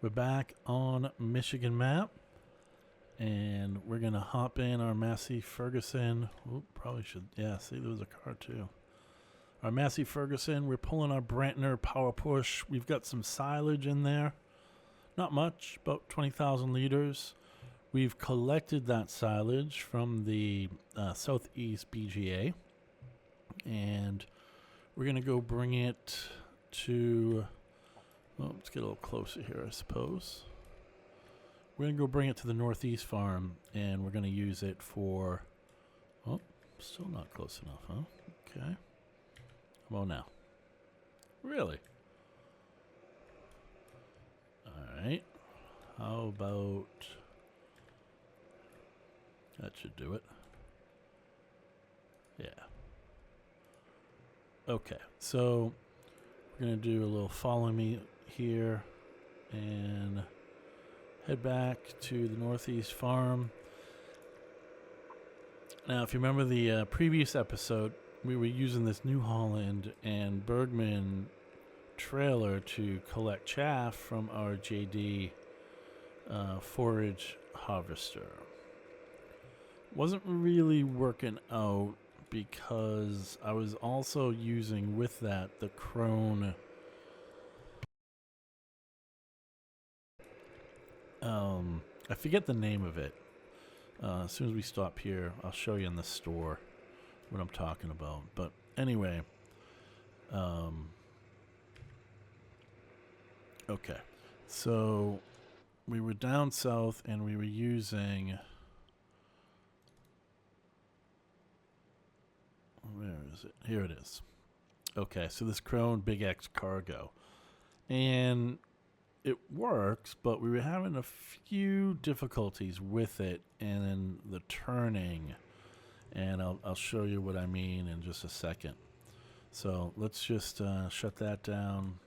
We're back on Michigan map, and we're going to hop in our Massey Ferguson. Oop, probably should, yeah, see, there was a car too. Our Massey Ferguson, we're pulling our Brantner power push. We've got some silage in there. Not much, about 20,000 liters. We've collected that silage from the Southeast BGA, and we're going to go bring it to, well, let's get a little closer here, I suppose. We're going to go bring it to the Northeast farm, and we're going to use it for, oh, still not close enough, huh? Okay. Well, now. Really? All right. How about, that should do it. Yeah. Okay, so we're going to do a little follow me here and head back to the Northeast farm. Now, if you remember the previous episode, we were using this New Holland and Bergman trailer to collect chaff from our JD forage harvester. Wasn't really working out because I was also using with that the Krone I forget the name of it. As soon as we stop here, I'll show you in the store what I'm talking about. But anyway, okay, so we were down south and we were using, where is it? Here it is. Okay, so this Krone Big X Cargo, and it works, but we were having a few difficulties with it and the turning, and I'll show you what I mean in just a second. So let's just shut that down.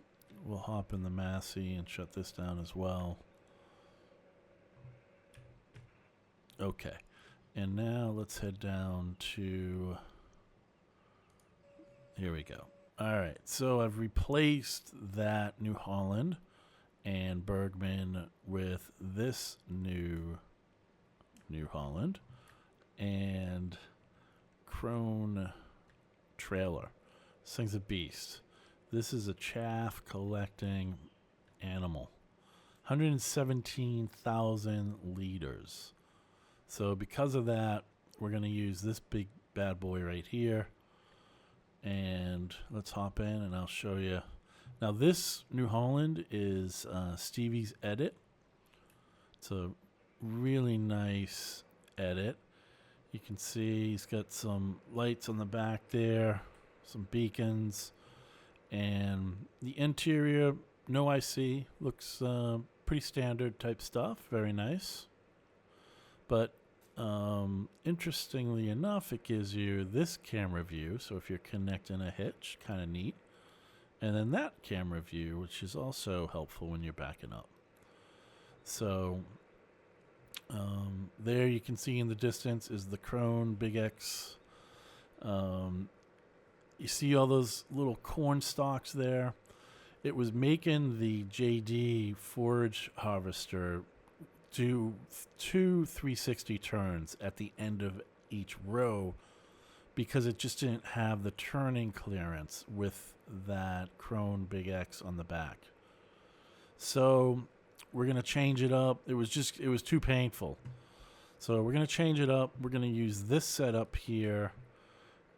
We'll hop in the Massey and shut this down as well. Okay, and now let's head down to, here we go. All right, so I've replaced that New Holland and Bergman with this New Holland and Krone trailer. This thing's a beast. This is a chaff collecting animal. 117,000 liters. So because of that, we're going to use this big bad boy right here. And let's hop in and I'll show you. Now this New Holland is Stevie's Edit. It's a really nice edit. You can see he's got some lights on the back there, some beacons, and the interior, no IC, looks pretty standard type stuff, very nice. But interestingly enough, it gives you this camera view, so if you're connecting a hitch, kind of neat. And then that camera view, which is also helpful when you're backing up. So there you can see in the distance is the Krone Big X. You see all those little corn stalks there. It was making the JD forage harvester do 2 360 turns at the end of each row because it just didn't have the turning clearance with that Krone Big X on the back. So we're going to change it up. It was too painful. So we're going to change it up. We're going to use this setup here.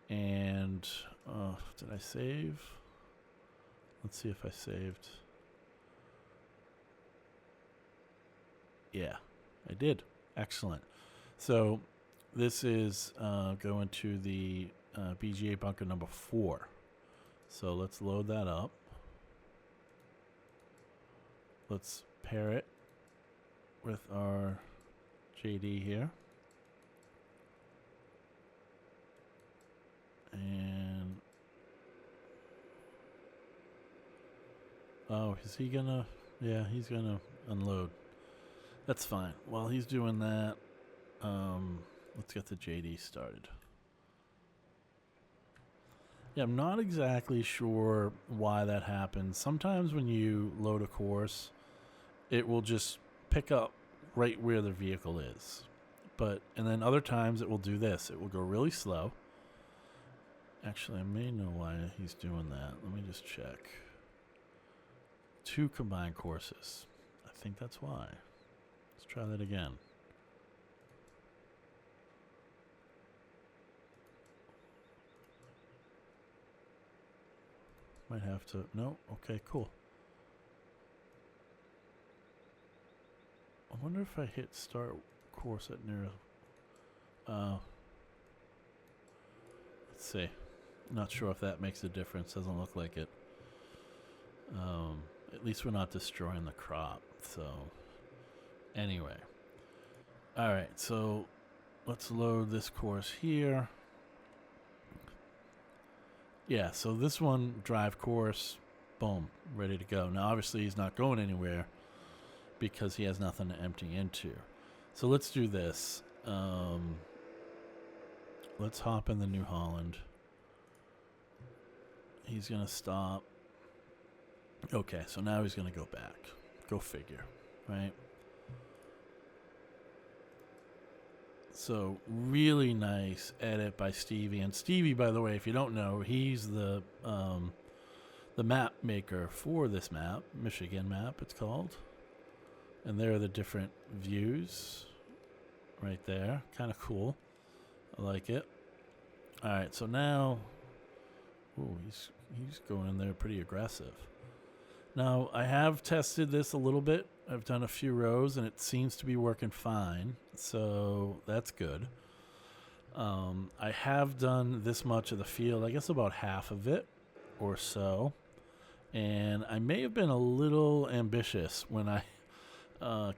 And did I save? Let's see if I saved. Yeah, I did. Excellent. So this is going to the BGA bunker number 4. So let's load that up. Let's pair it with our JD here. And oh, is he gonna? Yeah, he's gonna unload. That's fine. While he's doing that, let's get the JD started. Yeah, I'm not exactly sure why that happens. Sometimes when you load a course it will just pick up right where the vehicle is. And then other times it will do this. It will go really slow. Actually, I may know why he's doing that. Let me just check. 2 combined courses. I think that's why. Let's try that again. Might have to. No? Okay, cool. I wonder if I hit start course at near. Let's see. Not sure if that makes a difference. Doesn't look like it. At least we're not destroying the crop. So, anyway. All right. So, let's load this course here. Yeah. So this one drive course, boom, ready to go. Now, obviously, he's not going anywhere because he has nothing to empty into. So let's do this. Let's hop in the New Holland. He's going to stop. Okay, so now he's going to go back. Go figure, right? So really nice edit by Stevie. And Stevie, by the way, if you don't know, he's the map maker for this map, Michigan map it's called. And there are the different views right there. Kind of cool. I like it. All right, so now, ooh, he's going in there pretty aggressive. Now, I have tested this a little bit. I've done a few rows, and it seems to be working fine. So that's good. I have done this much of the field, I guess about half of it or so. And I may have been a little ambitious when I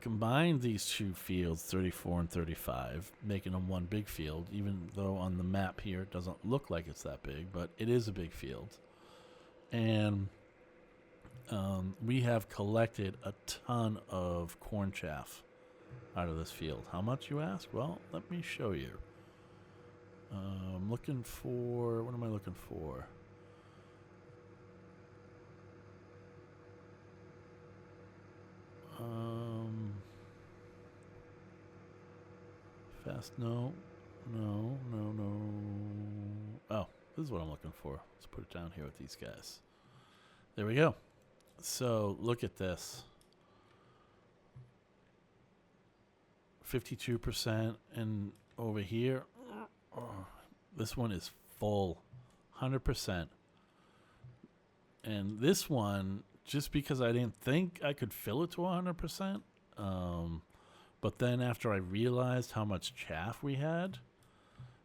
combined these 2 fields, 34 and 35, making them one big field, even though on the map here it doesn't look like it's that big, but it is a big field. And we have collected a ton of corn chaff out of this field. How much, you ask? Well, let me show you. I'm looking for, what am I looking for? Fast, no. Oh, this is what I'm looking for. Let's put it down here with these guys. There we go. So look at this. 52%, and over here, this one is full, 100%. And this one, just because I didn't think I could fill it to 100%, but then after I realized how much chaff we had,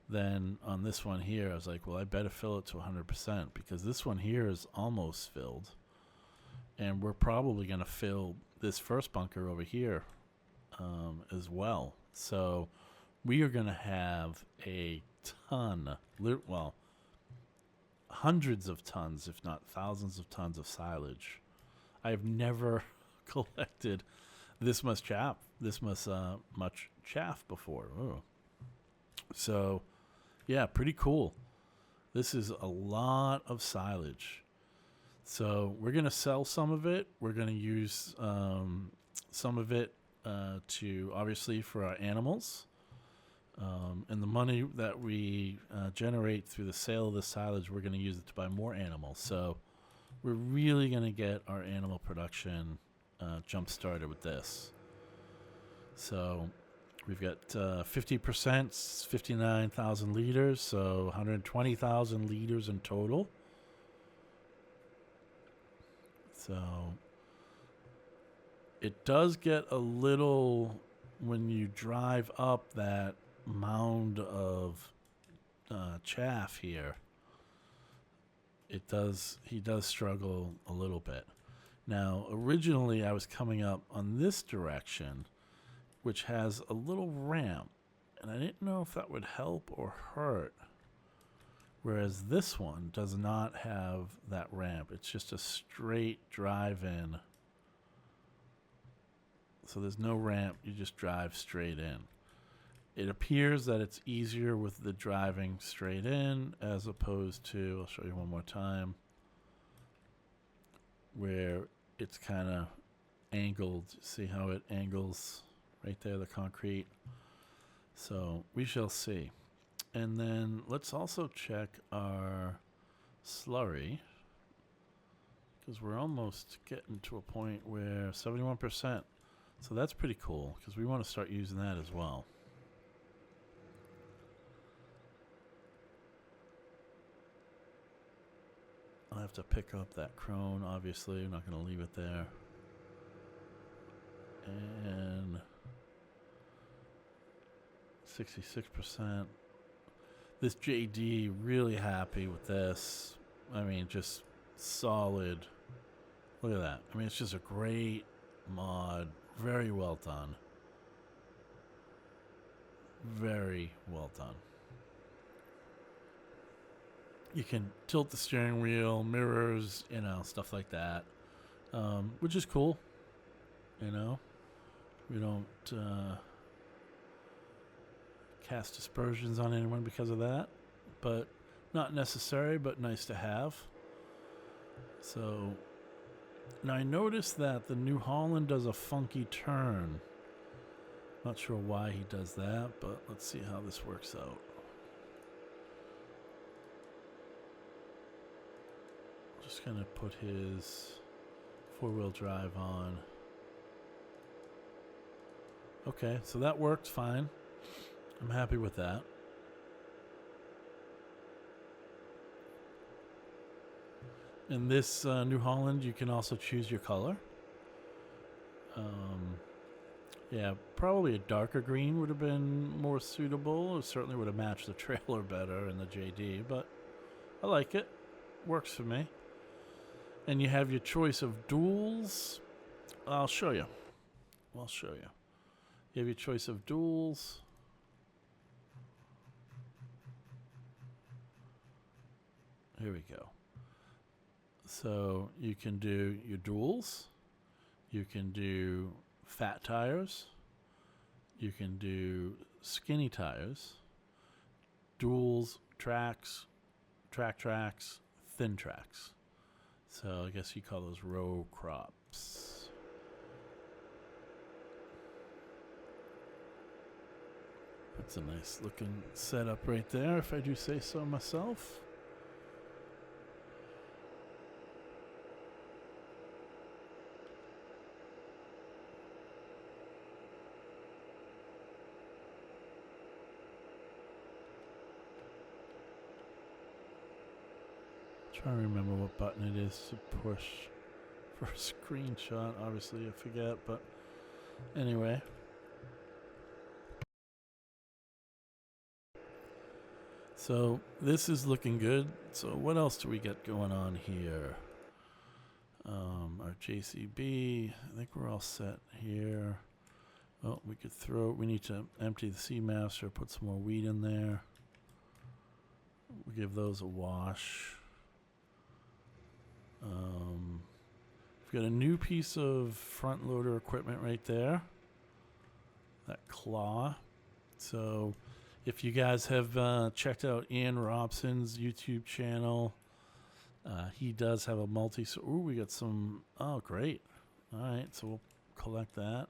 then on this one here, I was like, well, I better fill it to 100% because this one here is almost filled. And we're probably going to fill this first bunker over here as well. So we are going to have a ton, well, hundreds of tons, if not thousands of tons of silage. I have never collected this much chaff before. Ooh. So, yeah, pretty cool. This is a lot of silage. So we're going to sell some of it. We're going to use some of it to, obviously, for our animals. And the money that we generate through the sale of the silage, we're going to use it to buy more animals. So we're really going to get our animal production jump started with this. So we've got 50%, 59,000 liters, so 120,000 liters in total. So it does get a little, when you drive up that mound of chaff here, he does struggle a little bit. Now, originally I was coming up on this direction, which has a little ramp, and I didn't know if that would help or hurt. Whereas this one does not have that ramp. It's just a straight drive-in. So there's no ramp. You just drive straight in. It appears that it's easier with the driving straight in as opposed to, I'll show you one more time, where it's kind of angled. See how it angles right there, the concrete. So we shall see. And then let's also check our slurry, because we're almost getting to a point where 71%. So that's pretty cool, because we want to start using that as well. I'll have to pick up that crone, obviously. I'm not going to leave it there. And 66%. This JD, really happy with this. I mean, just solid. Look at that. I mean, it's just a great mod. Very well done. Very well done. You can tilt the steering wheel, mirrors, you know, stuff like that, which is cool. You know, we don't cast aspersions on anyone because of that, but not necessary, but nice to have. So now I noticed that the New Holland does a funky turn. Not sure why he does that, but let's see how this works out. Just gonna put his four-wheel drive on. Okay, so that worked fine. I'm happy with that. In this New Holland, you can also choose your color. Yeah, probably a darker green would have been more suitable. It certainly would have matched the trailer better in the JD, but I like it. Works for me. And you have your choice of duals. I'll show you. I'll show you. You have your choice of duals. Here we go. So you can do your duals. You can do fat tires. You can do skinny tires. Duals, tracks, tracks, thin tracks. So I guess you call those row crops. That's a nice looking setup right there, if I do say so myself. Trying to remember what button it is to push for a screenshot. Obviously I forget, but anyway. So this is looking good. So what else do we get going on here? Our JCB, I think we're all set here. Oh, we need to empty the Seamaster, put some more wheat in there. We'll give those a wash. We've got a new piece of front loader equipment right there. That claw. So if you guys have checked out Ian Robson's YouTube channel, he does have a we got some, oh great. All right, so we'll collect that.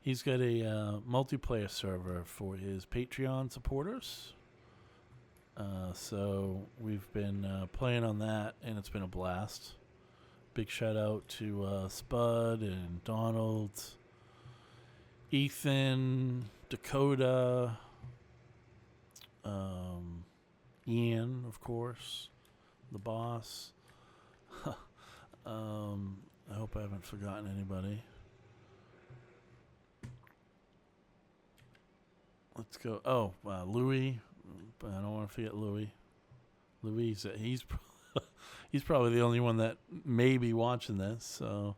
He's got a multiplayer server for his Patreon supporters. So we've been playing on that, and it's been a blast. Big shout out to Spud and Donald, Ethan, Dakota, Ian, of course, the boss. I hope I haven't forgotten anybody. Let's go. Oh, Louis. I don't want to forget Louis. Louis, he's probably the only one that may be watching this, so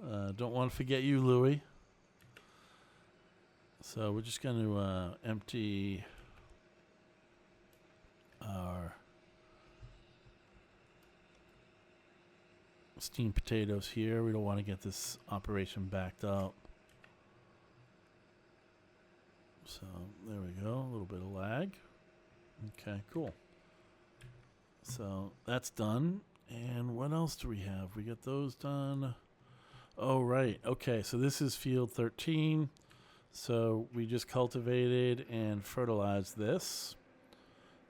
don't want to forget you, Louis. So we're just going to empty our steamed potatoes here. We don't want to get this operation backed up. So there we go, a little bit of lag. Okay, cool. So that's done. And what else do we have? We got those done. Oh, right. Okay, so this is field 13. So we just cultivated and fertilized this.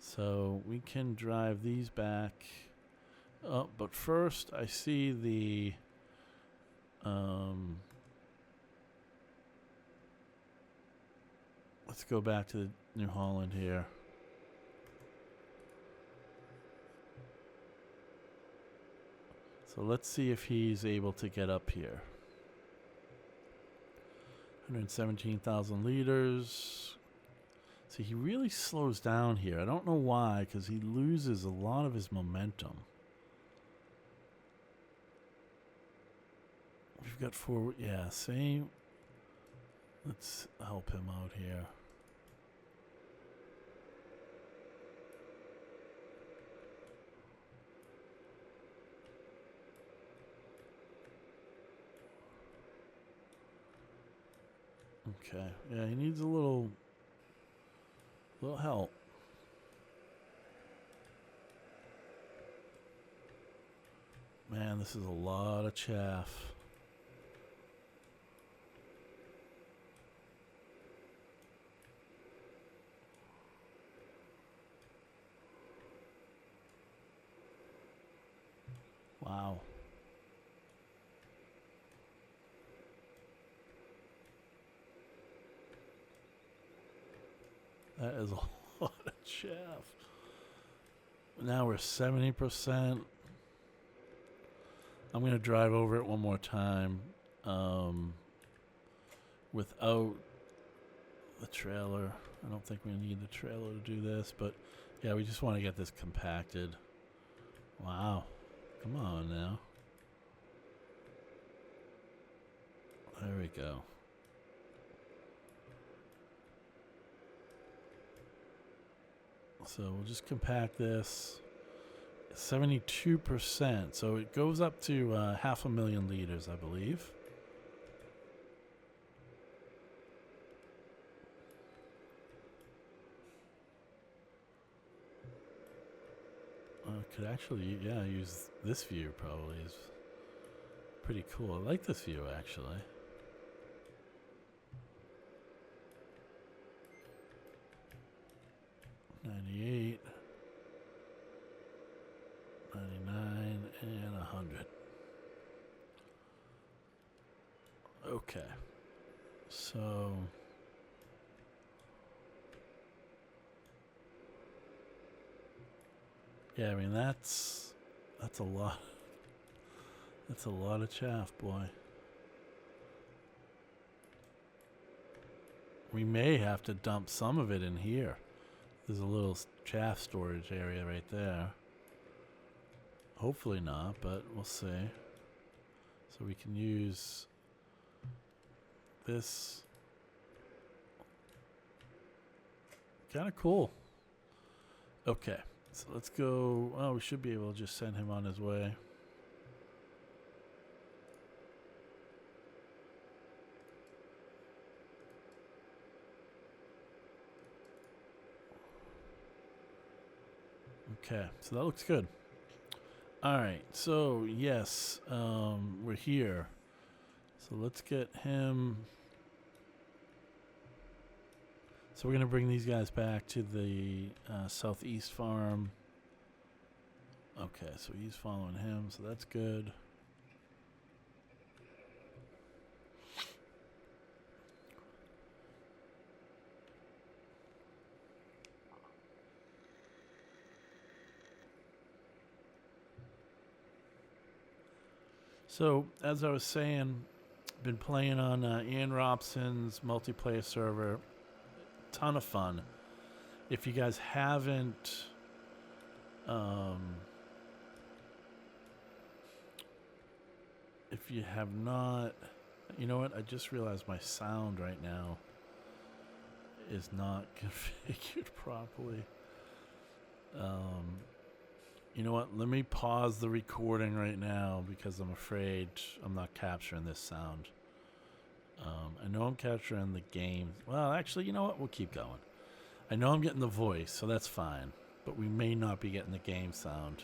So we can drive these back. Oh, but first I see the let's go back to New Holland here. So let's see if he's able to get up here. 117,000 liters. See, he really slows down here. I don't know why, because he loses a lot of his momentum. We've got forward. Yeah, same. Let's help him out here. Okay. Yeah, he needs a little help. Man, this is a lot of chaff. Wow. That is a lot of chaff. Now we're 70%. I'm going to drive over it one more time without the trailer. I don't think we need the trailer to do this, but yeah, we just want to get this compacted. Wow. Come on now. There we go. So we'll just compact this. 72%. So it goes up to 500,000 liters, I believe. Could actually, yeah, use this view probably. Is pretty cool. I like this view actually. $98, $99, and $100. Okay. So yeah, I mean that's a lot. That's a lot of chaff, boy. We may have to dump some of it in here. There's a little chaff storage area right there. Hopefully not, but we'll see. So we can use this. Kind of cool. Okay, so let's go. Oh, we should be able to just send him on his way. Okay, so that looks good. All right, so yes, we're here. So let's get him. So we're going to bring these guys back to the southeast farm. Okay, so he's following him, so that's good. So, as I was saying, been playing on Ian Robson's multiplayer server. Ton of fun. If you guys haven't if you have not, you know what, I just realized my sound right now is not configured properly. You know what, let me pause the recording right now because I'm afraid I'm not capturing this sound. I know I'm capturing the game. Well, actually, you know what? We'll keep going. I know I'm getting the voice, so that's fine. But we may not be getting the game sound.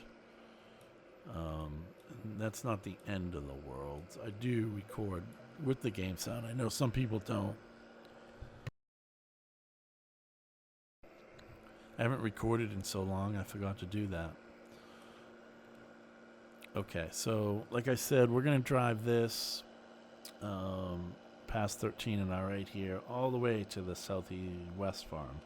That's not the end of the world. I do record with the game sound. I know some people don't. I haven't recorded in so long, I forgot to do that. Okay, so like I said, we're going to drive this past 13 and R right here, all the way to the southwest farm.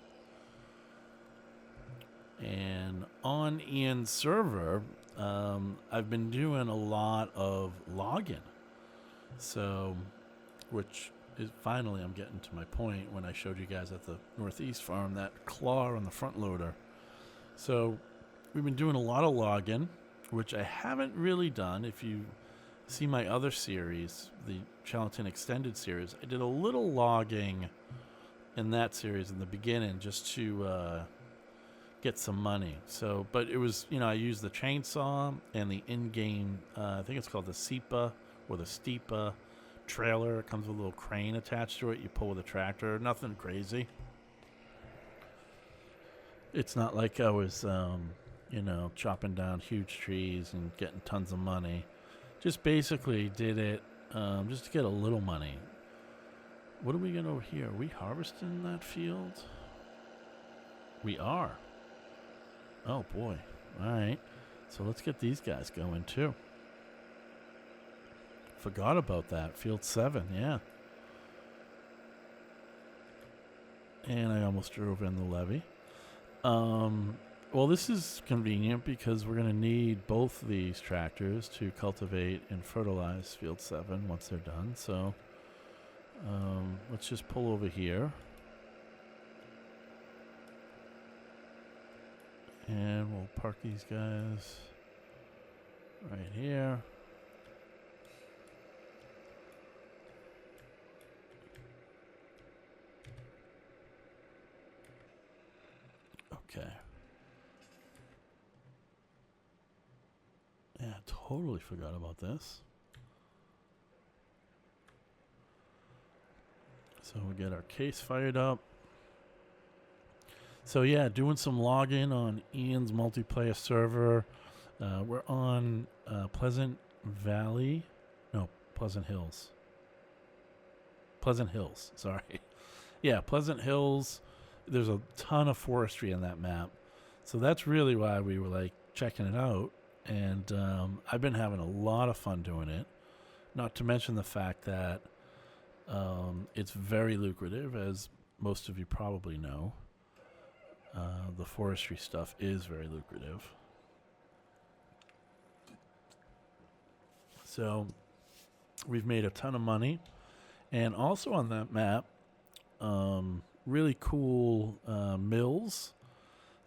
And on Ian's server, I've been doing a lot of logging. So, which is finally, I'm getting to my point when I showed you guys at the northeast farm, that claw on the front loader. So, we've been doing a lot of logging, which I haven't really done. If you see my other series, the Charlton Extended series, I did a little logging in that series in the beginning just to get some money. So, but it was, I used the chainsaw and the in-game, I think it's called the SEPA or the STEPA trailer. It comes with a little crane attached to it. You pull with a tractor. Nothing crazy. It's not like I was, chopping down huge trees and getting tons of money. Just basically did it just to get a little money. What are we getting over here? Are we harvesting that field? We are. Oh, boy. All right. So let's get these guys going, too. Forgot about that. Field 7, yeah. And I almost drove in the levee. Well, this is convenient because we're going to need both these tractors to cultivate and fertilize Field 7 once they're done. So let's just pull over here. And we'll park these guys right here. Okay. Yeah, totally forgot about this. So we get our case fired up. So yeah, doing some logging on Ian's multiplayer server. We're on Pleasant Hills. Pleasant Hills, sorry. Yeah, Pleasant Hills. There's a ton of forestry in that map. So that's really why we were like checking it out. And I've been having a lot of fun doing it. Not to mention the fact that it's very lucrative, as most of you probably know. The forestry stuff is very lucrative. So we've made a ton of money. And also on that map, really cool mills.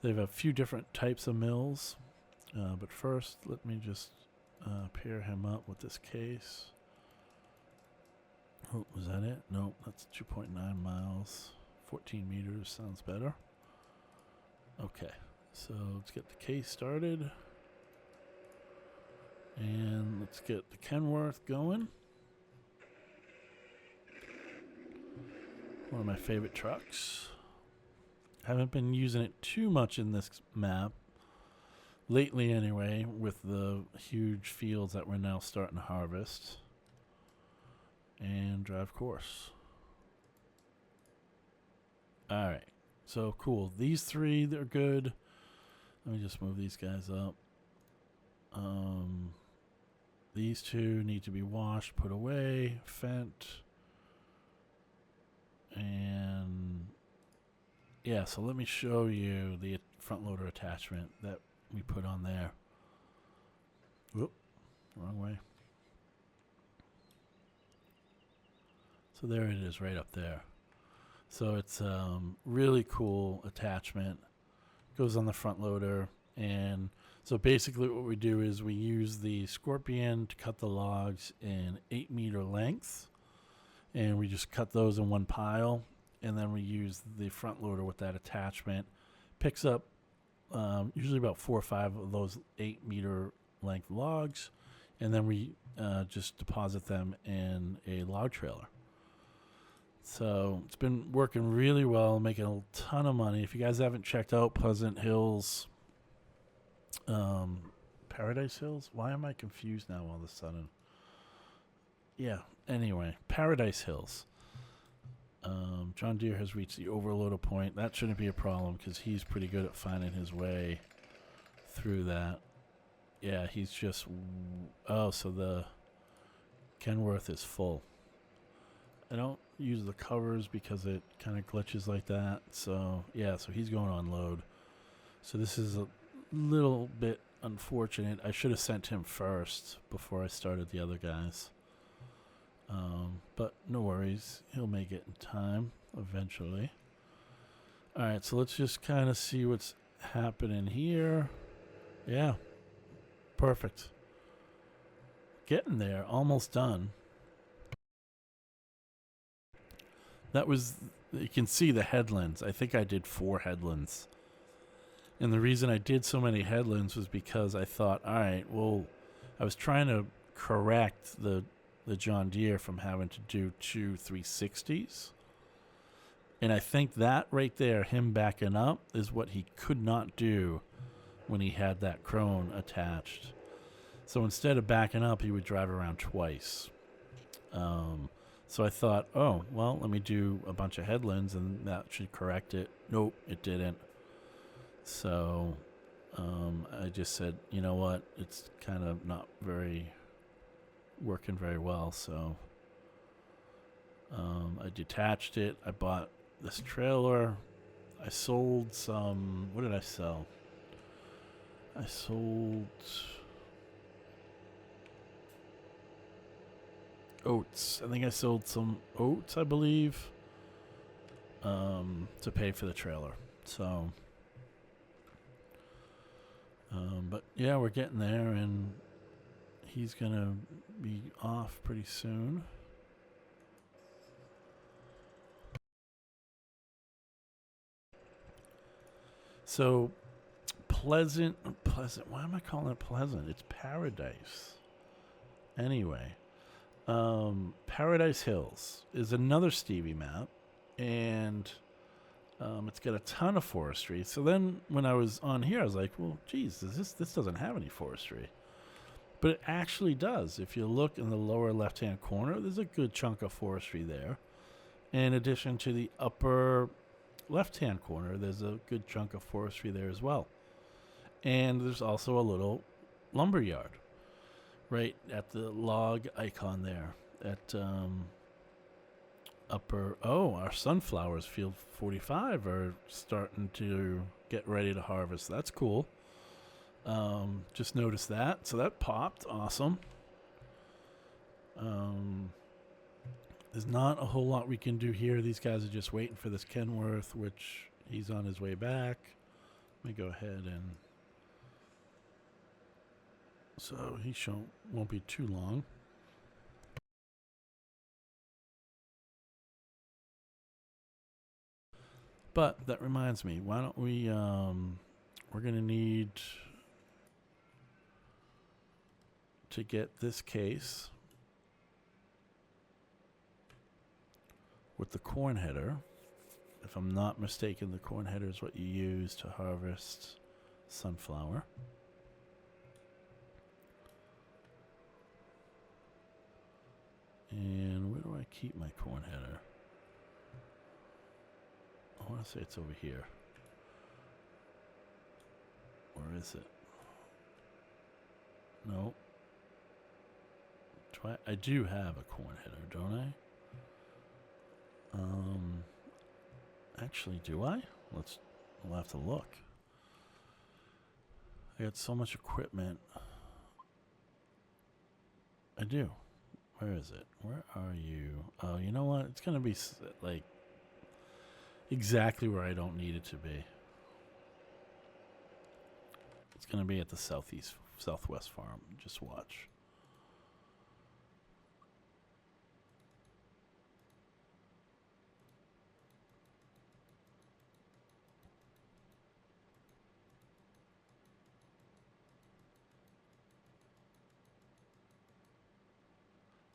They have a few different types of mills. But first, let me just pair him up with this case. Oh, was that it? No, that's 2.9 miles. 14 meters sounds better. Okay, so let's get the case started. And let's get the Kenworth going. One of my favorite trucks. Haven't been using it too much in this map. Lately anyway, with the huge fields that we're now starting to harvest. And drive course. Alright, so cool. These three, they're good. Let me just move these guys up. These two need to be washed, put away, Fendt. And yeah, so let me show you the front loader attachment that we put on there. Whoop, wrong way. So there it is right up there. So it's really cool attachment. Goes on the front loader. And so basically what we do is we use the Scorpion to cut the logs in 8-meter lengths. And we just cut those in one pile. And then we use the front loader with that attachment. Picks up usually about 4 or 5 of those 8-meter length logs. And then we just deposit them in a log trailer. So it's been working really well, making a ton of money. If you guys haven't checked out Pleasant Hills Paradise Hills? Why am I confused now all of a sudden? Yeah, anyway, Paradise Hills. John Deere has reached the overloader point. That shouldn't be a problem because he's pretty good at finding his way through that. Yeah, he's just... Oh, so the Kenworth is full. I don't use the covers because it kind of glitches like that. So, yeah, so he's going on load. So this is a little bit unfortunate. I should have sent him first before I started the other guys. But no worries. He'll make it in time eventually. All right, so let's just kind of see what's happening here. Yeah, perfect. Getting there, almost done. That was, you can see the headlands. I think I did 4 headlands. And the reason I did so many headlands was because I thought, all right, well, I was trying to correct the John Deere from having to do 2 360s. And I think that right there, him backing up, is what he could not do when he had that crone attached. So instead of backing up, he would drive around twice. So I thought, oh, well, let me do a bunch of headlands and that should correct it. Nope, it didn't. So I just said, you know what, it's kind of not working very well. So I detached it. I bought this trailer. I sold some, what did I sell? I sold oats. I think I sold some oats, I believe, to pay for the trailer. So, but yeah, we're getting there, and he's gonna be off pretty soon. So, Pleasant. Why am I calling it Pleasant? It's Paradise. Anyway. Paradise Hills is another Stevie map, and it's got a ton of forestry. So then when I was on here, I was like, well, geez, this doesn't have any forestry. But it actually does. If you look in the lower left-hand corner, there's a good chunk of forestry there. In addition to the upper left-hand corner, there's a good chunk of forestry there as well. And there's also a little lumber yard right at the log icon there at upper. Oh, our sunflowers, field 45, are starting to get ready to harvest. That's cool. Just noticed that. So that popped. Awesome. There's not a whole lot we can do here. These guys are just waiting for this Kenworth, which he's on his way back. Let me go ahead and... So he won't be too long. But that reminds me, why don't we, we're going to need to get this case with the corn header. If I'm not mistaken, the corn header is what you use to harvest sunflower. And where do I keep my corn header? I want to say it's over here. Or is it? No. I do have a corn header, don't I? Actually, do I? We'll have to look. I got so much equipment. I do. Where is it? Where are you? Oh, you know what? It's going to be like exactly where I don't need it to be. It's going to be at the southwest farm. Just watch.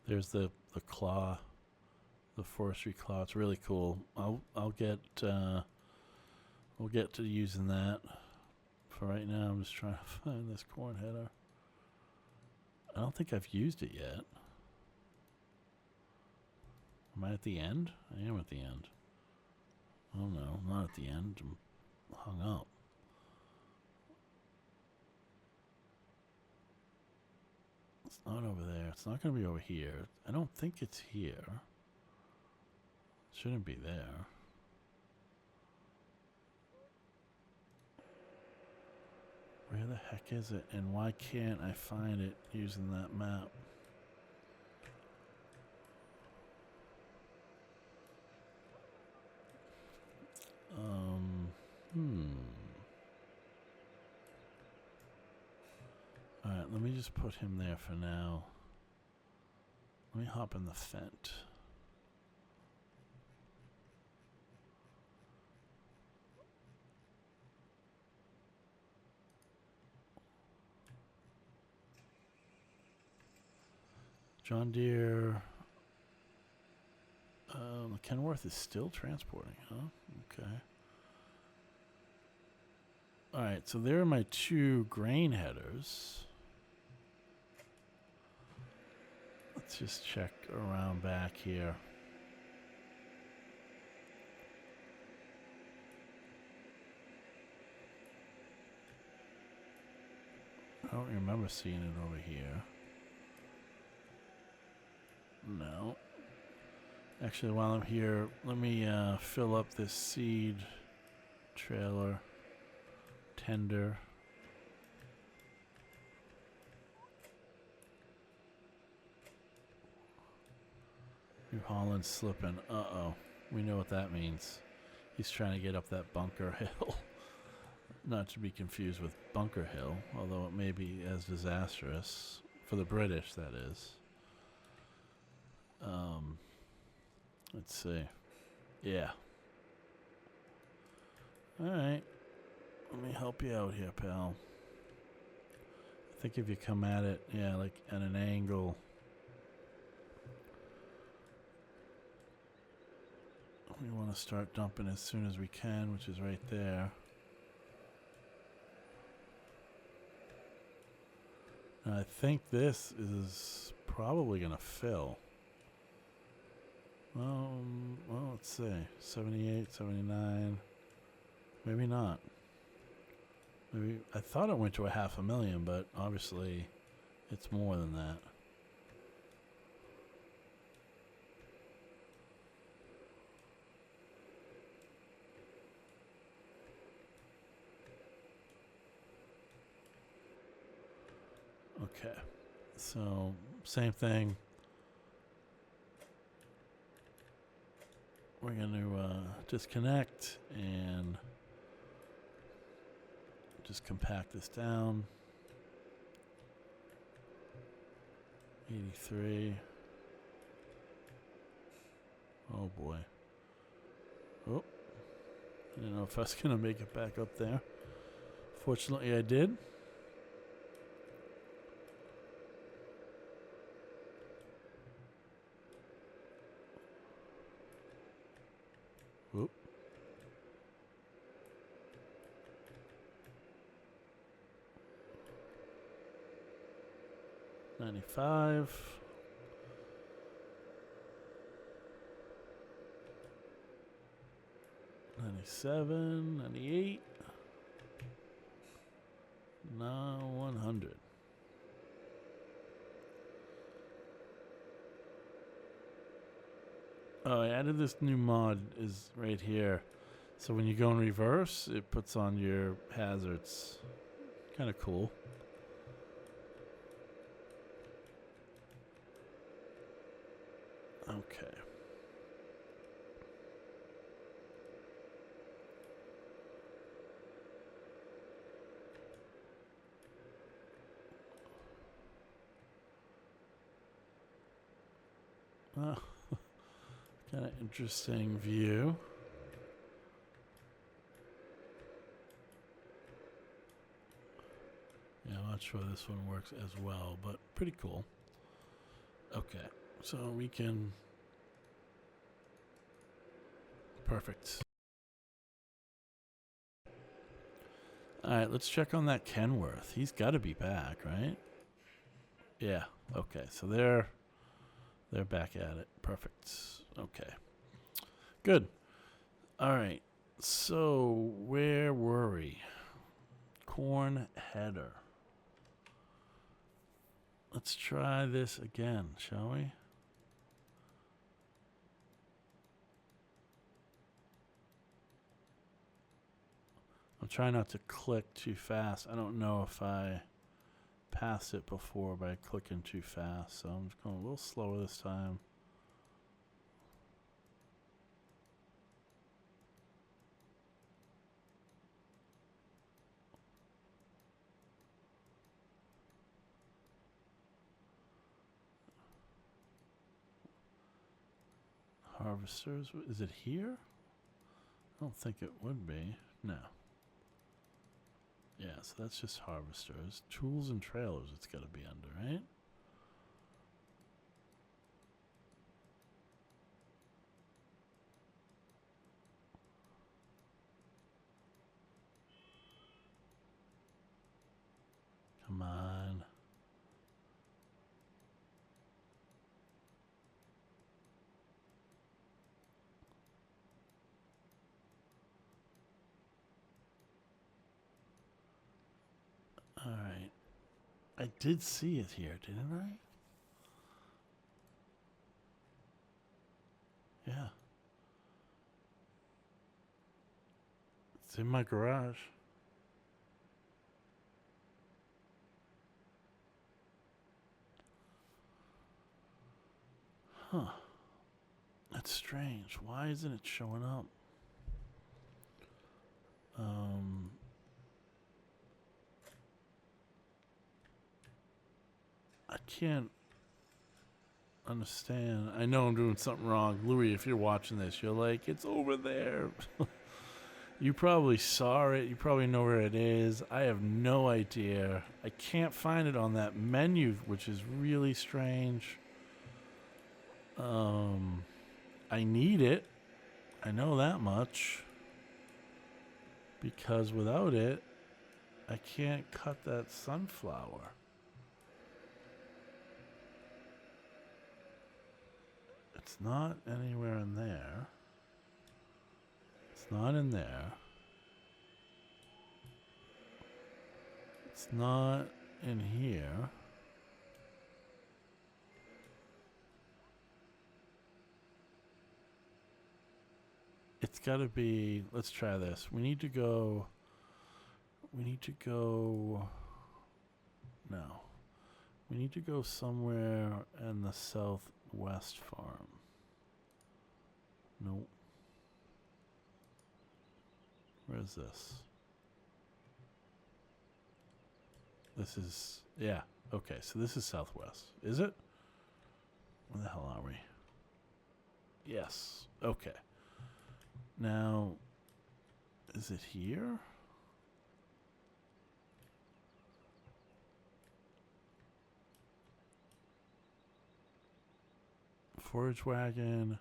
There's the claw, the forestry claw. It's really cool. We'll get to using that. For right now, I'm just trying to find this corn header. I don't think I've used it yet. Am I at the end? I am at the end. Oh no, I'm not at the end. I'm hung up. It's not over there. It's not going to be over here. I don't think it's here. It shouldn't be there. Where the heck is it? And why can't I find it using that map? Alright, let me just put him there for now. Let me hop in the Fendt. JohnDeere. Kenworth is still transporting, huh? Okay. Alright, so there are my two grain headers. Let's just check around back here. I don't remember seeing it over here. No. Actually, while I'm here, let me fill up this seed trailer tender. New Holland's slipping. Uh-oh. We know what that means. He's trying to get up that Bunker Hill. Not to be confused with Bunker Hill, although it may be as disastrous. For the British, that is. Let's see. Yeah. Alright. Let me help you out here, pal. I think if you come at it, yeah, like at an angle. We want to start dumping as soon as we can, which is right there. And I think this is probably going to fill. Well, let's see. 78, 79. Maybe not. Maybe I thought it went to 500,000, but obviously it's more than that. Okay, so same thing. We're going to disconnect and just compact this down. 83. Oh boy. Oh, I didn't know if I was going to make it back up there. Fortunately, I did. Whoop. $95. $97. $98. Now $100. Oh, I added this new mod is right here. So when you go in reverse, it puts on your hazards. Kind of cool. Okay. Oh, kind of interesting view. Yeah, I'm not sure this one works as well, but pretty cool. Okay, so we can... Perfect. All right, let's check on that Kenworth. He's got to be back, right? Yeah. Okay. So they're back at it. Perfect. Okay. Good. All right. So where were we? Corn header. Let's try this again, shall we? I'm trying not to click too fast. I don't know if I passed it before by clicking too fast, so I'm just going a little slower this time. Harvesters, is it here? I don't think it would be. No. Yeah, so that's just harvesters. Tools and trailers it's got to be under, right? Come on. All right. I did see it here, didn't I? Yeah. It's in my garage. Huh. That's strange. Why isn't it showing up? I can't understand. I know I'm doing something wrong. Louis, if you're watching this, you're like, it's over there. You probably saw it. You probably know where it is. I have no idea. I can't find it on that menu, which is really strange. I need it. I know that much. Because without it, I can't cut that sunflower. It's not anywhere in there. It's not in there. It's not in here. It's got to be, let's try this. We need to go, no. We need to go somewhere in the southwest farm. Nope. Where is this? This is, yeah. Okay, so this is southwest. Is it? Where the hell are we? Yes. Okay. Now, is it here? Forage wagon.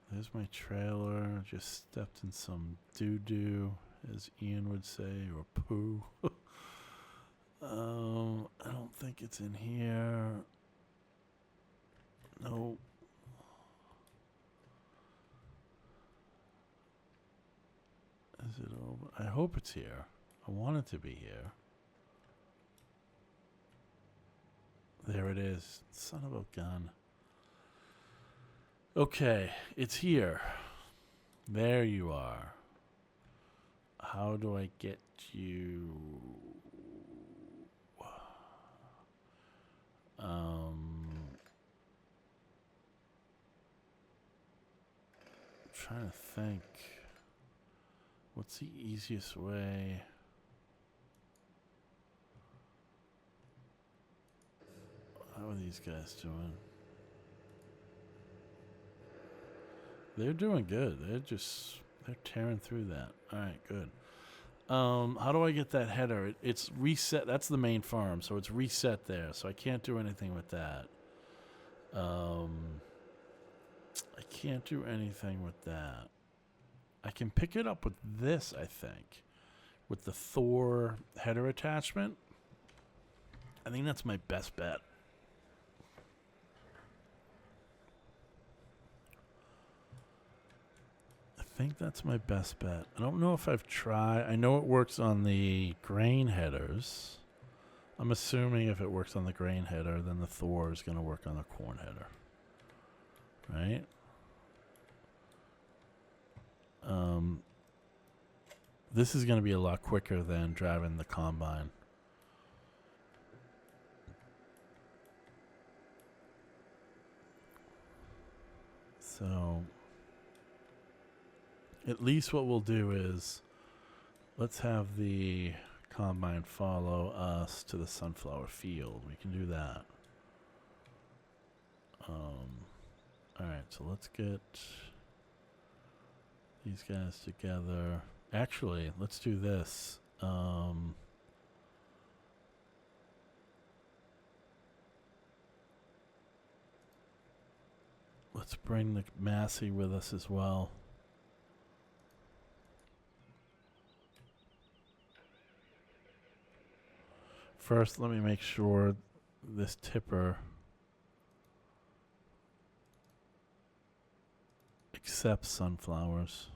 There's my trailer. Just stepped in some doo-doo, as Ian would say, or poo. I don't think it's in here. No. Is it over? I hope it's here. I want it to be here. There it is. Son of a gun. Okay, it's here. There you are. How do I get you? I'm trying to think. What's the easiest way? How are these guys doing? They're doing good. They're tearing through that. All right, good. How do I get that header? It's reset. That's the main farm, so it's reset there. So I can't do anything with that. I can't do anything with that. I can pick it up with this, I think, with the Thor header attachment. I think that's my best bet. I think that's my best bet. I don't know if I've tried. I know it works on the grain headers. I'm assuming if it works on the grain header, then the Thor is going to work on the corn header. Right? This is going to be a lot quicker than driving the combine. So, at least what we'll do is, let's have the combine follow us to the sunflower field. We can do that. Alright, so let's get these guys together. Actually, let's do this. Let's bring the Massey with us as well. First, let me make sure this tipper accepts sunflowers.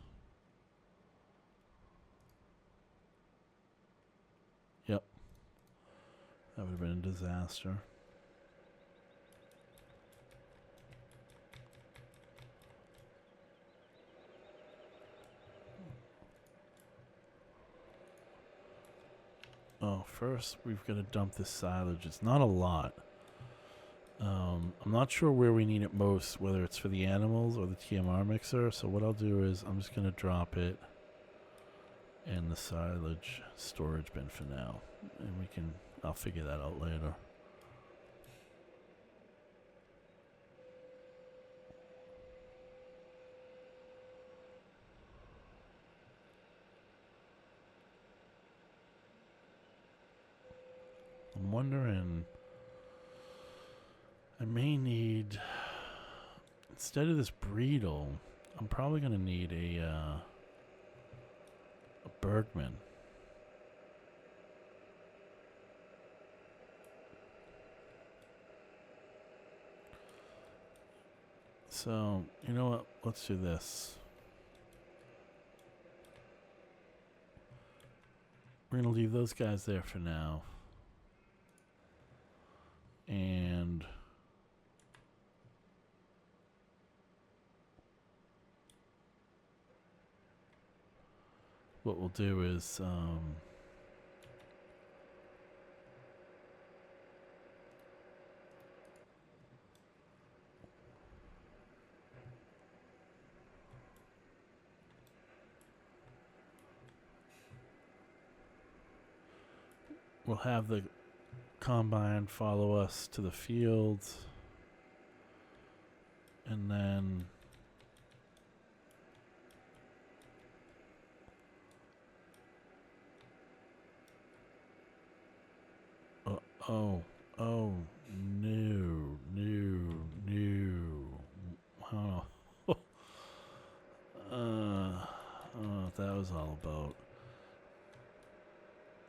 Yep. That would have been a disaster. Oh, first we've got to dump this silage. It's not a lot. I'm not sure where we need it most, whether it's for the animals or the TMR mixer. So what I'll do is I'm just going to drop it in the silage storage bin for now. And I'll figure that out later. I'm wondering, I may need, instead of this Breedle, I'm probably going to need a Bergman. So, you know what? Let's do this. We're going to leave those guys there for now. And what we'll do is we'll have the combine follow us to the fields, and then oh no what that was all about.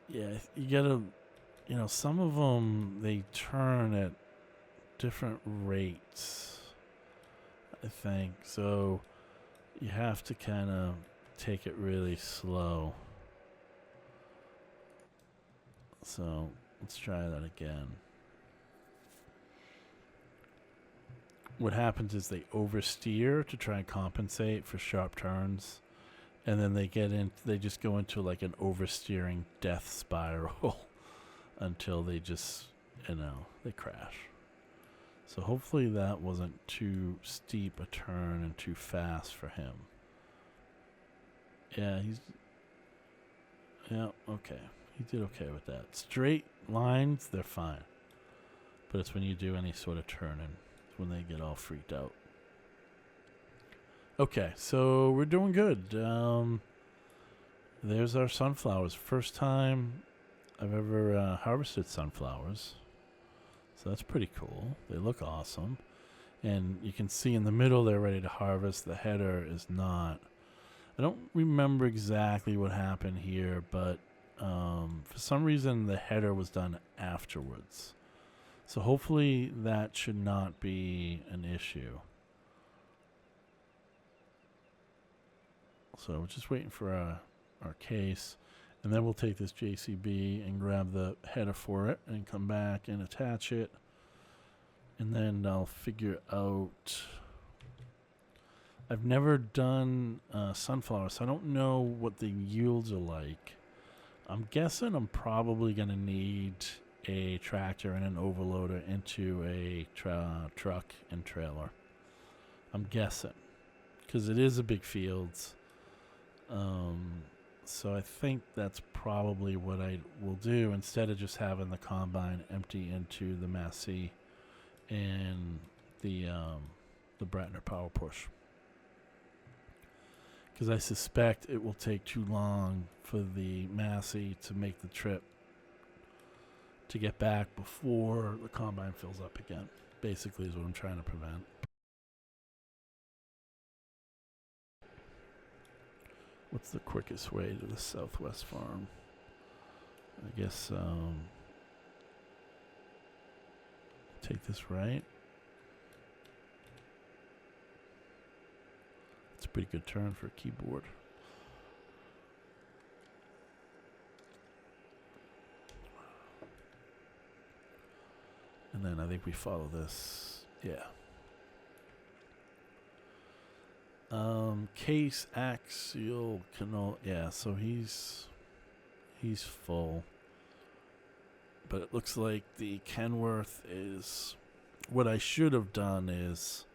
Yeah, you gotta, you know, some of them, they turn at different rates, I think. So you have to kind of take it really slow. So let's try that again. What happens is they oversteer to try and compensate for sharp turns. And then they just go into like an oversteering death spiral until they just, they crash. So hopefully that wasn't too steep a turn and too fast for him. Yeah, okay. He did okay with that. Straight lines, they're fine. But it's when you do any sort of turning, it's when they get all freaked out. Okay, so we're doing good. There's our sunflowers. First time I've ever harvested sunflowers. So that's pretty cool. They look awesome. And you can see in the middle they're ready to harvest. The header is not. I don't remember exactly what happened here, but For some reason, the header was done afterwards. So hopefully that should not be an issue. So we're just waiting for our case. And then we'll take this JCB and grab the header for it and come back and attach it. And then I'll figure out... I've never done sunflower, so I don't know what the yields are like. I'm guessing I'm probably going to need a tractor and an overloader into a truck and trailer. I'm guessing. Because it is a big fields. So I think that's probably what I will do instead of just having the combine empty into the Massey and the Bratner Power Push. Because I suspect it will take too long for the Massey to make the trip to get back before the combine fills up again. Basically is what I'm trying to prevent. What's the quickest way to the Southwest Farm? I guess take this right. It's a pretty good turn for a keyboard. And then I think we follow this. Yeah. Case axial canal. Yeah, so he's full. But it looks like the Kenworth is... What I should have done is...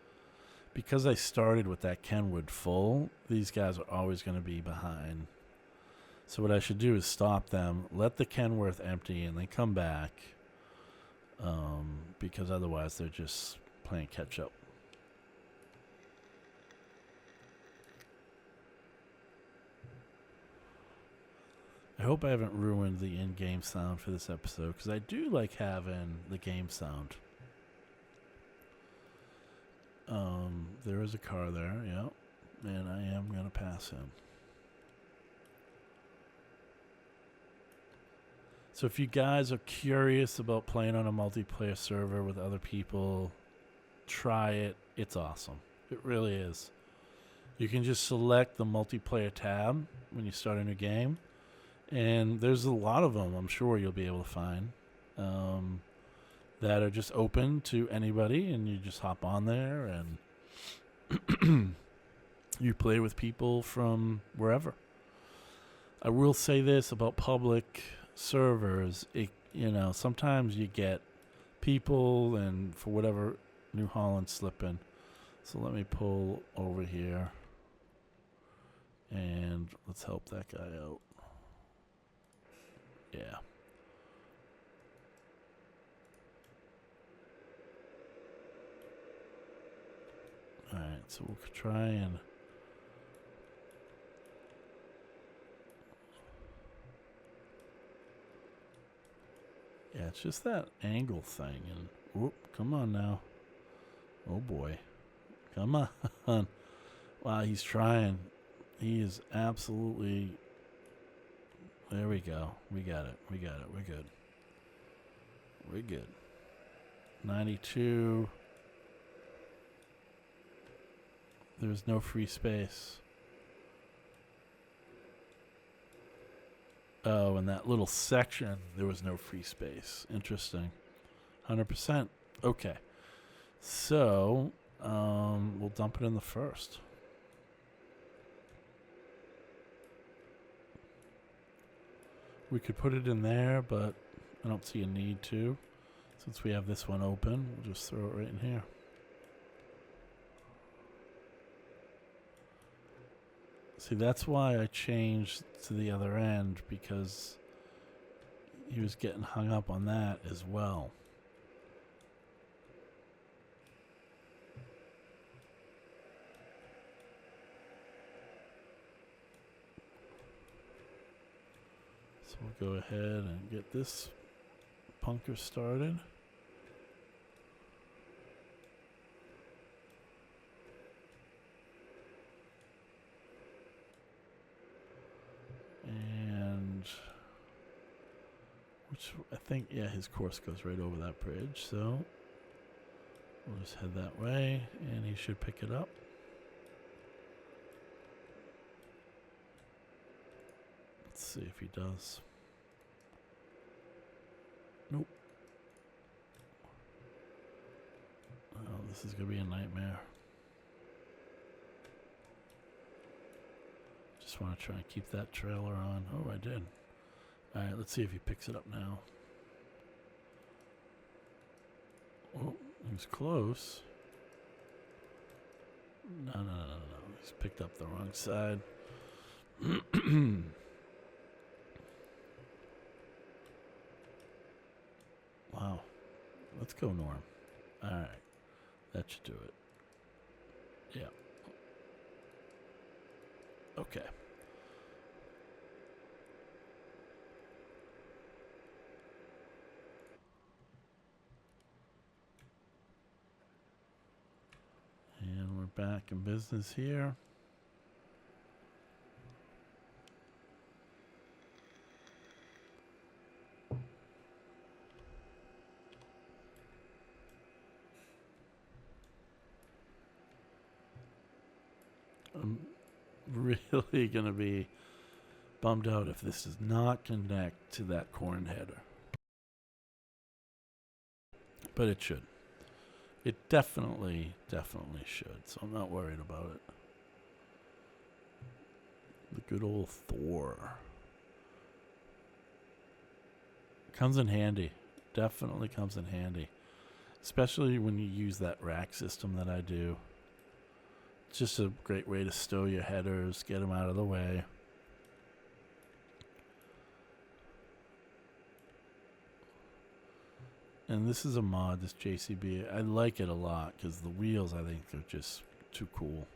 Because I started with that Kenwood full, these guys are always going to be behind. So what I should do is stop them, let the Kenworth empty, and then come back. Because otherwise they're just playing catch up. I hope I haven't ruined the in-game sound for this episode, because I do like having the game sound. There is a car there, yeah, and I am going to pass him. So if you guys are curious about playing on a multiplayer server with other people, try it. It's awesome. It really is. You can just select the multiplayer tab when you start a new game, and there's a lot of them I'm sure you'll be able to find that are just open to anybody, and you just hop on there and you play with people from wherever. I will say this about public servers, sometimes you get people and for whatever New Holland slipping. So let me pull over here and let's help that guy out. Yeah. Alright, so we'll try and yeah, it's just that angle thing, and whoop, come on now. Oh boy. Come on. Wow, he's trying. He is absolutely... There we go. We got it. We're good. We're good. 92. There's no free space. Oh, in that little section, there was no free space. Interesting. 100%. Okay. So, we'll dump it in the first. We could put it in there, but I don't see a need to. Since we have this one open, we'll just throw it right in here. See, that's why I changed to the other end, because he was getting hung up on that as well. So we'll go ahead and get this punker started. And which I think, yeah, his course goes right over that bridge. So we'll just head that way, and he should pick it up. Let's see if he does. Nope. Oh, this is going to be a nightmare. Just want to try and keep that trailer on. Oh, I did. All right, let's see if he picks it up now. Oh, he's close. No. He's picked up the wrong side. Wow. Let's go, Norm. All right. That should do it. Yeah. Okay. And we're back in business here. I'm really going to be bummed out if this does not connect to that corn header. But it should. It definitely should. So I'm not worried about it. The good old Thor. Comes in handy. Definitely comes in handy. Especially when you use that rack system that I do. It's just a great way to stow your headers, get them out of the way. And this is a mod, this JCB. I like it a lot because the wheels, I think, are just too cool.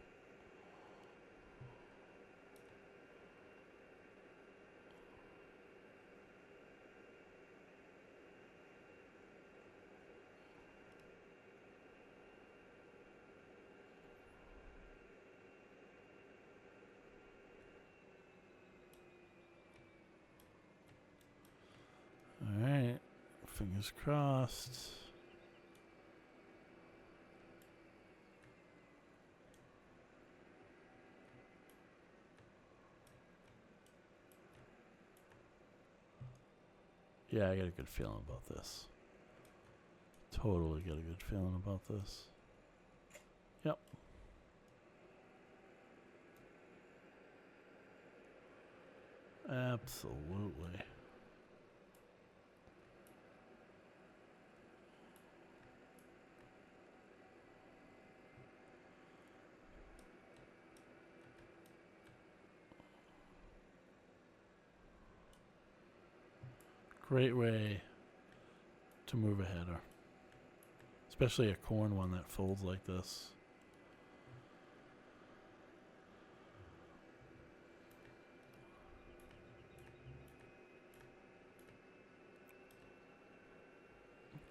All right. Fingers crossed. Yeah, I got a good feeling about this. Totally got a good feeling about this. Yep. Absolutely. Great way to move a header, especially a corn one that folds like this.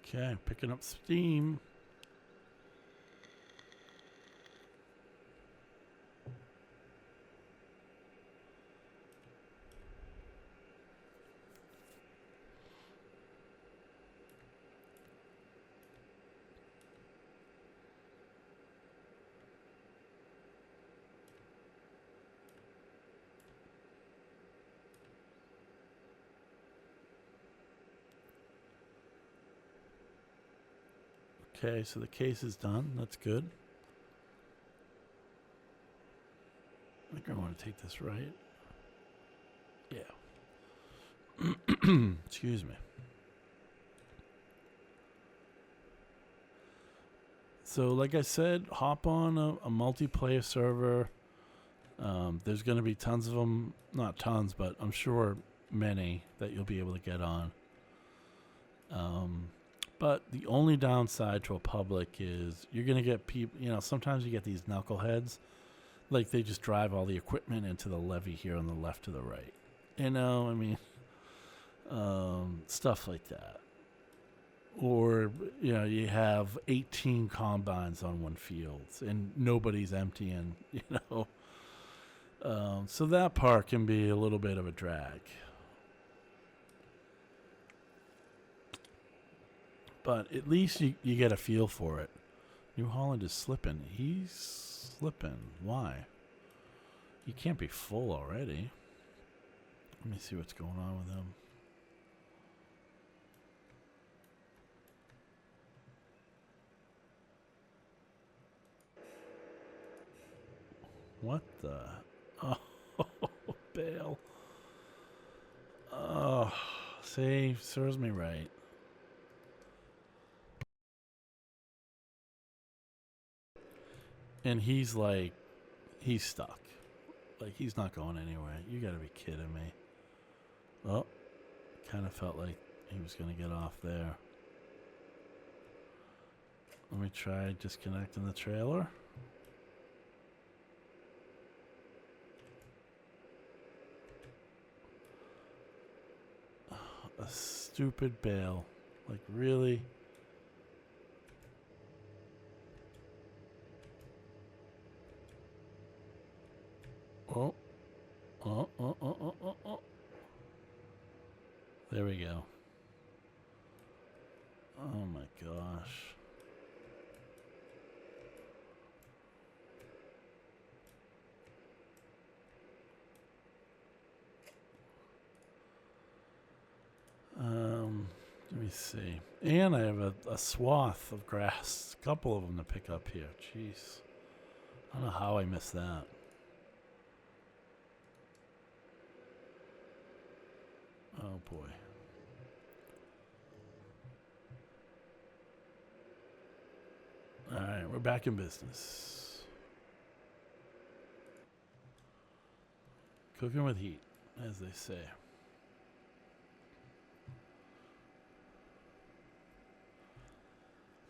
Okay, picking up steam. Okay, so the case is done. That's good. I think I want to take this right. Yeah. Excuse me. So, like I said, hop on a multiplayer server. There's going to be tons of them. Not tons, but I'm sure many that you'll be able to get on. But the only downside to a public is you're going to get people, sometimes you get these knuckleheads. Like they just drive all the equipment into the levee here on the left to the right. Stuff like that. Or, you have 18 combines on one field and nobody's emptying, So that part can be a little bit of a drag. But at least you get a feel for it. New Holland is slipping. He's slipping. Why? He can't be full already. Let me see what's going on with him. What the? Oh, Bale. Oh, see, serves me right. And he's like, he's stuck. Like, he's not going anywhere. You gotta be kidding me. Oh, kind of felt like he was gonna get off there. Let me try disconnecting the trailer. A stupid bale. Like, really? Oh. Oh, oh, oh, oh, oh, oh. There we go. Oh my gosh. Let me see. And I have a swath of grass. A couple of them to pick up here. Jeez. I don't know how I missed that. Oh boy. Alright, we're back in business. Cooking with heat, as they say.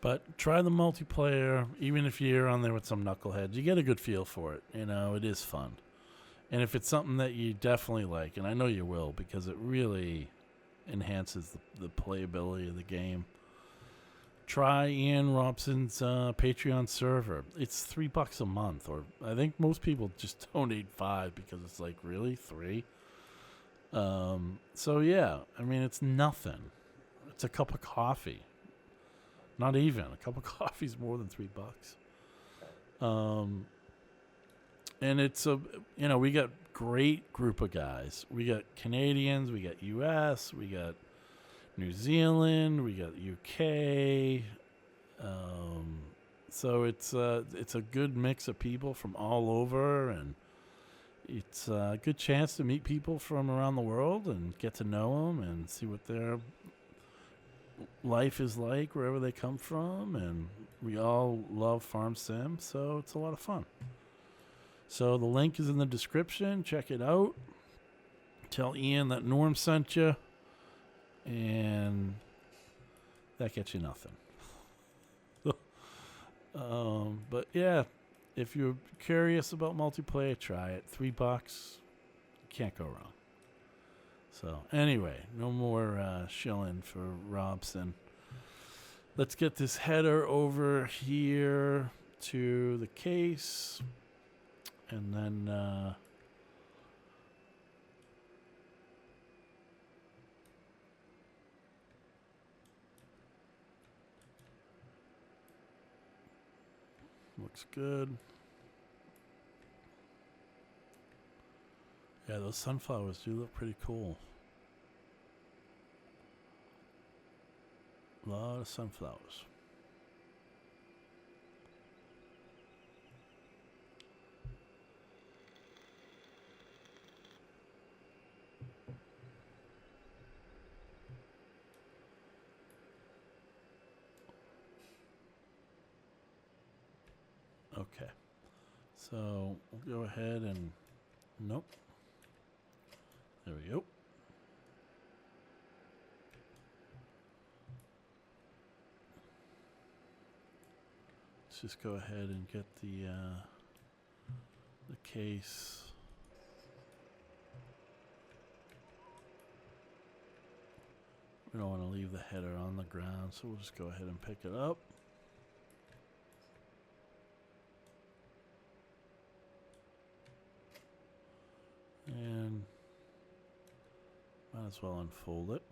But try the multiplayer, even if you're on there with some knuckleheads. You get a good feel for it. You know, it is fun. And if it's something that you definitely like, and I know you will, because it really enhances the playability of the game, try Ian Robson's Patreon server. It's $3 a month, or I think most people just donate $5 because it's like, really, $3? So yeah, I mean, it's nothing. It's a cup of coffee. Not even a cup of coffee is more than $3. And it's we got great group of guys. We got Canadians, we got US, we got New Zealand, we got UK. So it's a good mix of people from all over, and it's a good chance to meet people from around the world and get to know them and see what their life is like wherever they come from. And we all love farm sim, so it's a lot of fun. So the link is in the description. Check it out. Tell Ian that Norm sent you, and that gets you nothing. But yeah, if you're curious about multiplayer, try it. $3, you can't go wrong. So anyway, no more shilling for Robson. Let's get this header over here to the case, and then looks good. Yeah, those sunflowers do look pretty cool. A lot of sunflowers. Okay. So we'll go ahead and nope. There we go. Let's just go ahead and get the case. We don't want to leave the header on the ground, so we'll just go ahead and pick it up. And might as well unfold it.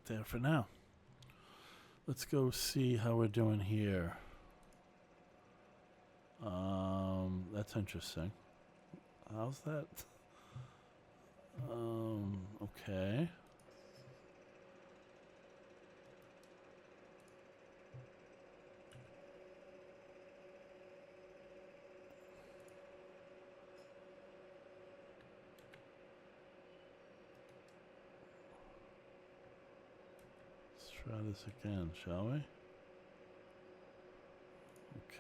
there for now. Let's go see how we're doing here. That's interesting. How's that? Okay. Let's try this again, shall we?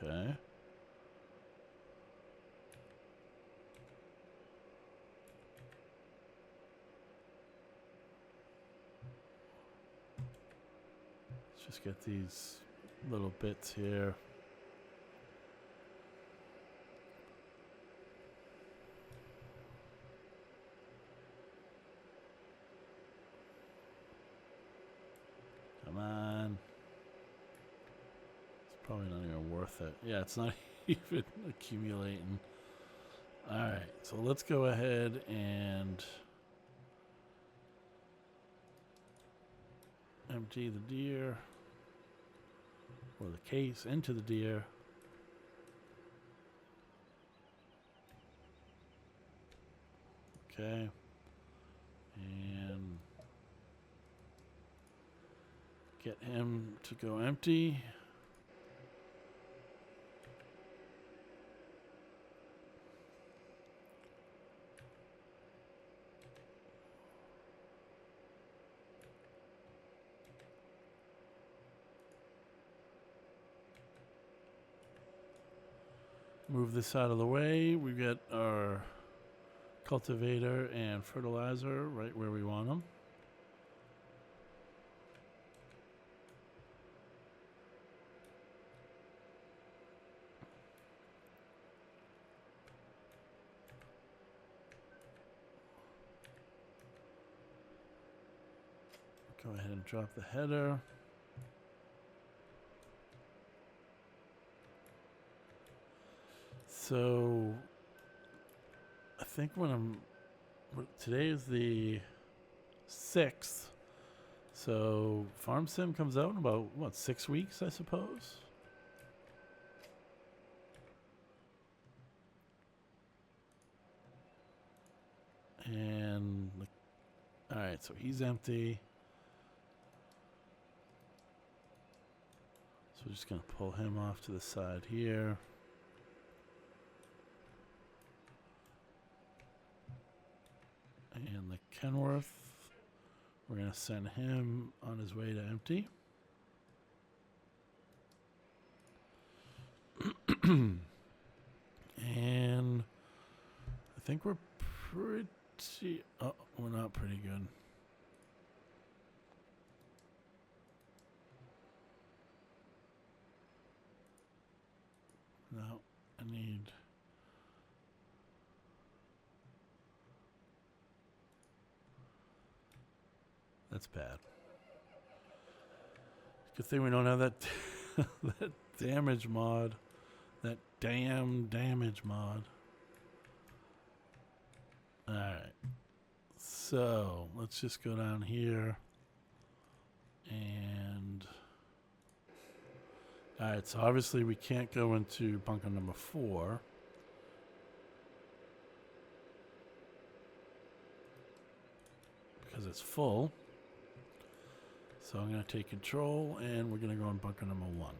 Okay. Just get these little bits here. Come on. It's probably not even worth it. Yeah, it's not even accumulating. Alright, so let's go ahead and empty the Deere. Or the case into the Deere. Okay. And get him to go empty. Move this out of the way. We've got our cultivator and fertilizer right where we want them. Go ahead and drop the header. So, I think today is the 6th, so Farm Sim comes out in about, 6 weeks, I suppose? And, alright, so he's empty. So we're just going to pull him off to the side here. And the Kenworth, we're going to send him on his way to empty. And I think we're pretty... Oh, we're not pretty good. No, I need... That's bad. Good thing we don't have that that damage mod. That damn damage mod. Alright. So, let's just go down here. And... Alright, so obviously we can't go into bunker number 4. Because it's full. So I'm going to take control, and we're going to go in bunker number 1.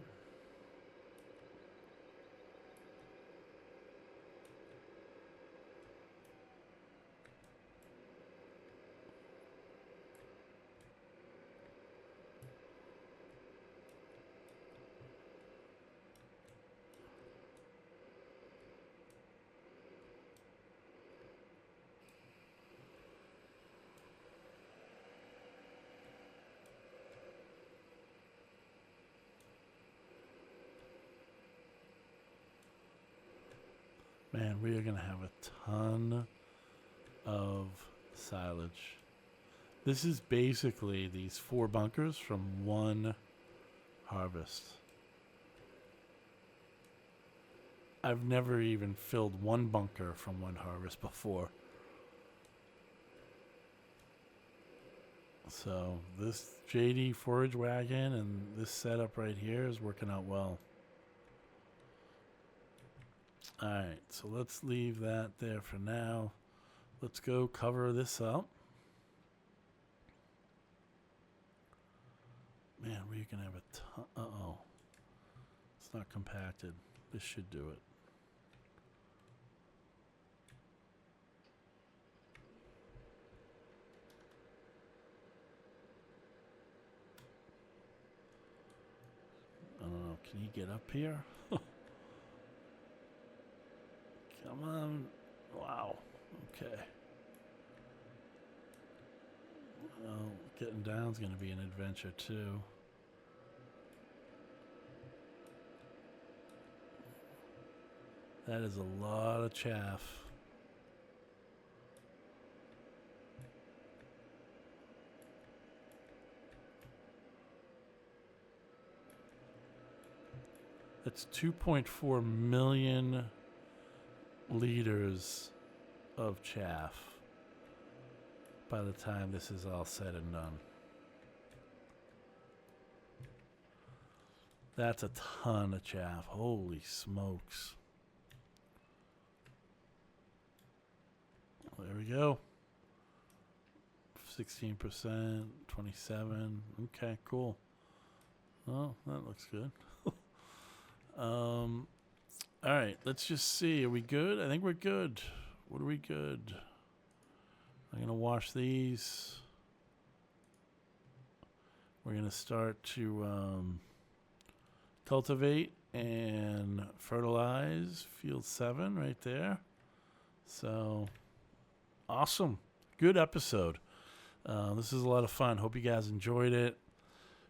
Man, we are going to have a ton of silage. This is basically these 4 bunkers from one harvest. I've never even filled one bunker from one harvest before. So this JD forage wagon and this setup right here is working out well. All right, so let's leave that there for now. Let's go cover this up. Man, we're going to have a ton. Uh-oh. It's not compacted. This should do it. I don't know. Can you get up here? Come on. Wow. Okay. Well, getting down is going to be an adventure too. That is a lot of chaff. That's 2.4 million liters of chaff by the time this is all said and done. That's a ton of chaff. Holy smokes. There we go. 16%, 27. Okay, cool. Oh, that looks good. All right, let's just see. Are we good? I think we're good. What are we good? I'm going to wash these. We're going to start to cultivate and fertilize field 7 right there. So, awesome. Good episode. This is a lot of fun. Hope you guys enjoyed it.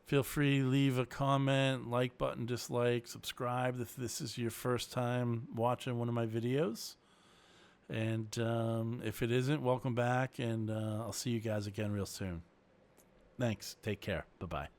Feel free to leave a comment, like button, dislike, subscribe if this is your first time watching one of my videos. And if it isn't, welcome back, and I'll see you guys again real soon. Thanks. Take care. Bye-bye.